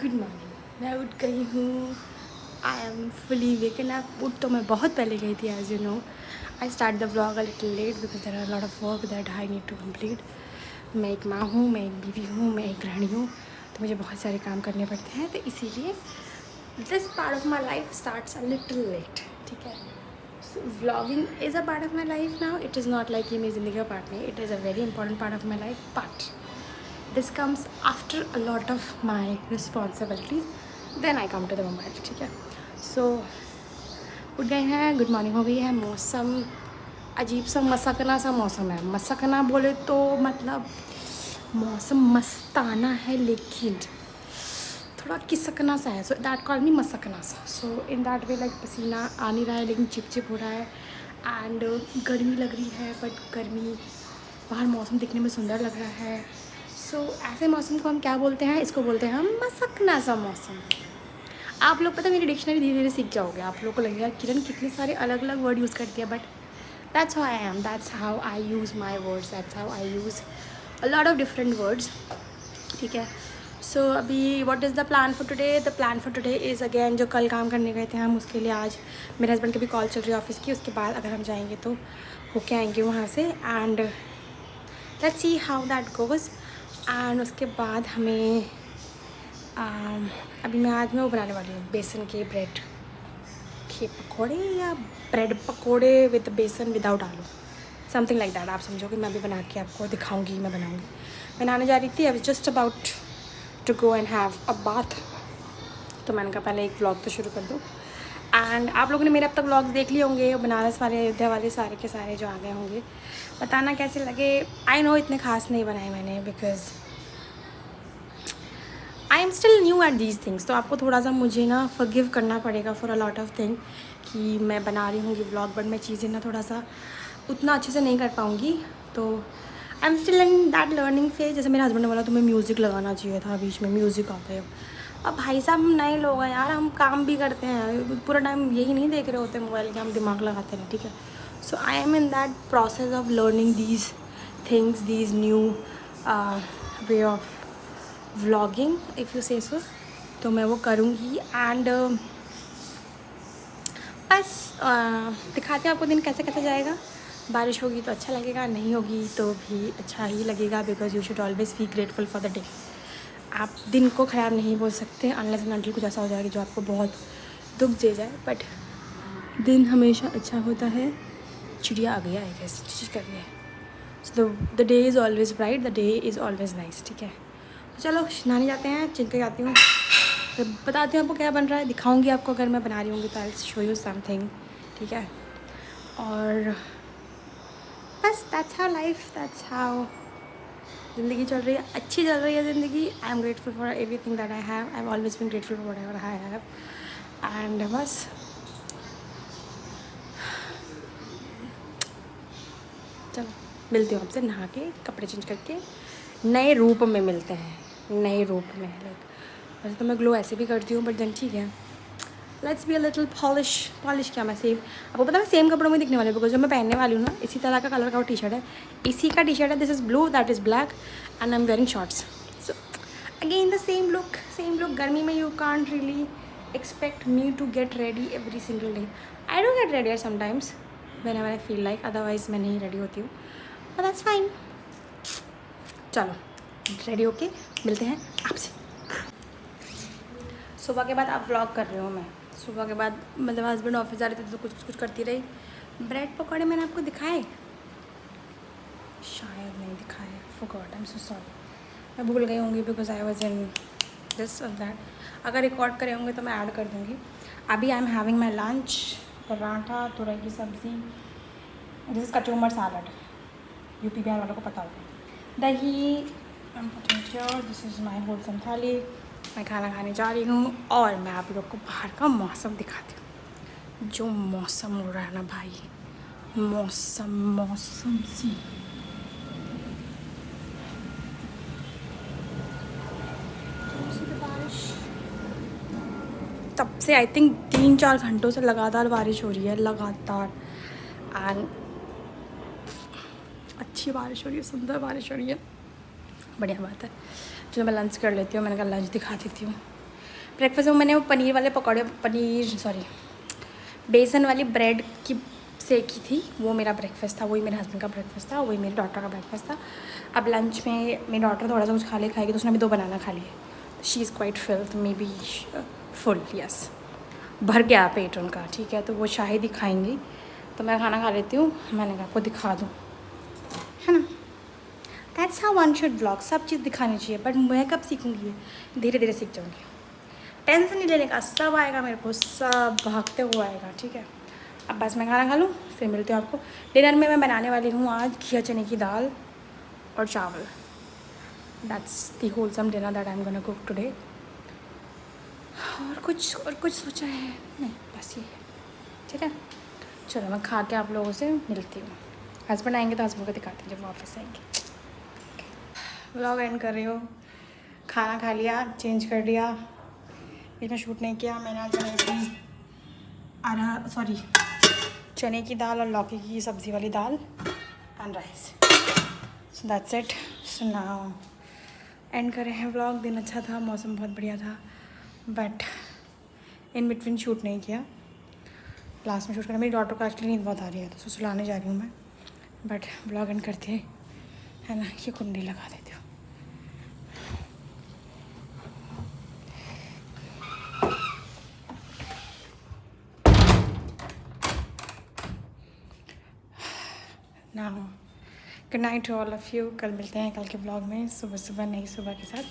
Good morning. मैं उठ गई हूँ। I am fully waken up. उठ तो मैं बहुत पहले गई थी, as you know. I start the vlog a little late because there are lot of work that I need to complete. मैं एक माँ हूँ, मैं एक बीवी हूँ, मैं एक गृहिणी हूँ, तो मुझे बहुत सारे काम करने पड़ते हैं, तो इसीलिए this part of my life starts a little late. ठीक है, vlogging is a part of my life now. It is not like ये मेरी ज़िंदगी का पार्ट नहीं, it is a very important part of my life, but this comes after a lot of my responsibilities, then I come to the mobile। ठीक है, सो उठ गए हैं, गुड मॉर्निंग हो गई है। मौसम अजीब सा मसकना सा मौसम है। मसकना बोले तो मतलब मौसम मस्ताना है, लेकिन थोड़ा किसकना सा है, सो दैट कॉल मी मसकना सा। सो इन दैट वे लाइक पसीना आ नहीं रहा है, लेकिन चिप चिप हो रहा है एंड गर्मी लग रही है, बट गर्मी बाहर मौसम दिखने में सुंदर लग रहा है। सो ऐसे मौसम को हम क्या बोलते हैं? इसको बोलते हैं हम मसकना सा मौसम। आप लोग पता मेरी डिक्शनरी धीरे धीरे सीख जाओगे। आप लोग को लगेगा किरण कितने सारे अलग अलग वर्ड यूज़ करती है, but that's how I am, that's how I use my words, that's how I use a lot of different words. ठीक है, सो अभी what is the plan for today? The plan for today is again जो कल काम करने गए थे हम, उसके लिए आज मेरे हस्बैंड की भी कॉल चल रही है ऑफिस की। उसके बाद अगर हम जाएंगे तो होके आएंगे वहाँ से, and let's see how that goes. And उसके बाद हमें अभी आज मैं वो बनाने वाली हूँ, बेसन के ब्रेड के पकोड़े, या ब्रेड पकोड़े विद बेसन विदाउट आलू, समथिंग लाइक दैट। आप समझोगे, मैं भी बना के आपको दिखाऊंगी। मैं बनाने जा रही थी। I was just about to go and have a bath, तो मैंने कहा पहले एक व्लॉग तो शुरू कर दूँ। एंड आप लोगों ने मेरे अब तक व्लॉग्स देख लिए होंगे, बनारस वाले, अयोध्या वाले, सारे के सारे जो आ गए होंगे। बताना कैसे लगे। आई नो इतने खास नहीं बनाए मैंने, because I am still new at these things. तो आपको थोड़ा सा मुझे ना फॉरगिव करना पड़ेगा for a lot of thing, कि मैं बना रही हूँगी व्लॉग, बट मैं चीज़ें ना थोड़ा सा उतना अच्छे से नहीं कर पाऊँगी। तो I am still in that learning phase. जैसे मेरे हस्बैंड ने बोला तुम्हें म्यूज़िक लगाना चाहिए था, बीच में म्यूज़िक आता है। अब भाई साहब हम नए लोग हैं यार, हम काम भी करते हैं, पूरा टाइम यही नहीं देख रहे होते मोबाइल के, हम दिमाग लगाते हैं। ठीक है, so I am in that process of learning these things, these new way of vlogging, if you say so. तो मैं वो करूँगी एंड बस दिखाते हैं आपको दिन कैसे कैसे जाएगा। बारिश होगी तो अच्छा लगेगा, नहीं होगी तो भी अच्छा ही लगेगा, because you should always be grateful for the day. आप दिन को ख़राब नहीं बोल सकते अनलेस एंड अनटिल कुछ ऐसा हो जाएगा जो आपको बहुत दुख दे जाए, बट दिन हमेशा अच्छा होता है। चिड़िया आ गया है, कैसे चीज़ कर रही है। So the day is always bright, the day is always nice. ठीक है, तो चलो नहाने जाते हैं, चिंक के जाती हूँ, तो बताती हूँ आपको क्या बन रहा है, दिखाऊंगी आपको। अगर मैं बना रही होंगी तो I will show you something. ठीक है, और बस that's how life, that's how ज़िंदगी चल रही है। अच्छी चल रही है ज़िंदगी। I am grateful for everything that I have always been grateful for whatever I have. And बस चलो मिलती हूँ आपसे नहा के, कपड़े चेंज करके, नए रूप में मिलते हैं, नए रूप में। लाइक वैसे तो मैं ग्लो ऐसे भी करती हूँ, बट देन ठीक है, let's be a little polish क्या, मैं सेम, आपको पता है मैं सेम कपड़ों में दिखने वाली हूँ, बिकॉज जो मैं पहनने वाली हूँ ना, इसी तरह का कलर का वो टी शर्ट है, इसी का टी शर्ट है। This is blue, that is black, and I am wearing shorts. So again the same look. गर्मी में you can't really expect me to get ready every single day. I do get ready sometimes whenever I feel like, otherwise मैं नहीं ready होती हूँ, but that's fine। चलो ready होके मिलते हैं आपसे। सुबह के बाद आप व्लॉग कर रहे हो, मैं सुबह के बाद मतलब हस्बैंड ऑफिस जा रहे थे तो कुछ करती रही। ब्रेड पकौड़े मैंने आपको दिखाए, शायद नहीं दिखाए, forgot, I am so sorry. मैं भूल गई होंगी because I was in this और दैट। अगर रिकॉर्ड करे होंगे तो मैं ऐड कर दूँगी। अभी I am having my lunch, paratha, तुरई की सब्ज़ी, this is kachumber salad, UP Bihar वालों को पता होगा, दही, potato. This is my wholesome थाली। मैं खाना खाने जा रही हूँ, और मैं आप लोग को बाहर का मौसम दिखाती हूँ। जो मौसम हो रहा है ना भाई, मौसम सी तब से आई थिंक 3-4 घंटों से लगातार बारिश हो रही है, लगातार, एंड अच्छी बारिश हो रही है, सुंदर बारिश हो रही है, बढ़िया बात है। चलो मैं लंच कर लेती हूँ, मैंने कहा लंच दिखा देती हूँ। ब्रेकफास्ट में मैंने वो पनीर वाले पकौड़े बेसन वाली ब्रेड की सेकी थी, वो मेरा ब्रेकफास्ट था, वही मेरे हस्बैंड का ब्रेकफास्ट था, वही मेरी डॉटर का ब्रेकफास्ट था। अब लंच में मेरी डॉटर थोड़ा सा कुछ खा ले खाएगी, तो उसने अभी 2 बनाना खा लिए। She is quite field, may be full, yes, भर गया पेट उनका, ठीक है। तो वो शायद ही खाएंगी, तो मैं खाना खा लेती हूँ। मैंने कहा आपको दिखा दूँ, है ना। That's how one should vlog, सब चीज़ दिखानी चाहिए। बट मैं कब सीखूँगी, ये धीरे धीरे सीख जाऊँगी। टेंशन नहीं लेने का, सब आएगा मेरे को, सब भागते हुए आएगा, ठीक है। अब बस मैं खाना खा लूँ, फिर मिलती हूँ आपको। डिनर में मैं बनाने वाली हूँ आज घिया चने की दाल और चावल। That's the wholesome dinner that I am gonna cook today. और कुछ सोचा है नहीं, बस ये, ठीक है। चलो मैं खा के आप लोगों से मिलती हूँ। हस्बैंड आएंगे तो हस्बैंड को दिखाती हूँ जब वापस आएंगे। व्लॉग एंड कर रही हूँ। खाना खा लिया, चेंज कर लिया, इसमें शूट नहीं किया। मैंने आज चने की दाल और लौकी की सब्ज़ी वाली दाल and rice. So that's it. So now end कर रहे हैं व्लॉग। दिन अच्छा था, मौसम बहुत बढ़िया था, बट इन बिटवीन शूट नहीं किया। लास्ट में शूट करा। मेरी डॉटर को एक्चुअली नींद बहुत आ रही है, तो उसको सुलाने जा रही हूँ मैं। बट व्लॉग एंड करते है ना, ये कुंडी लगा देती हूँ। ना good night to all of you. कल मिलते हैं कल के ब्लॉग में सुबह सुबह नई सुबह के साथ।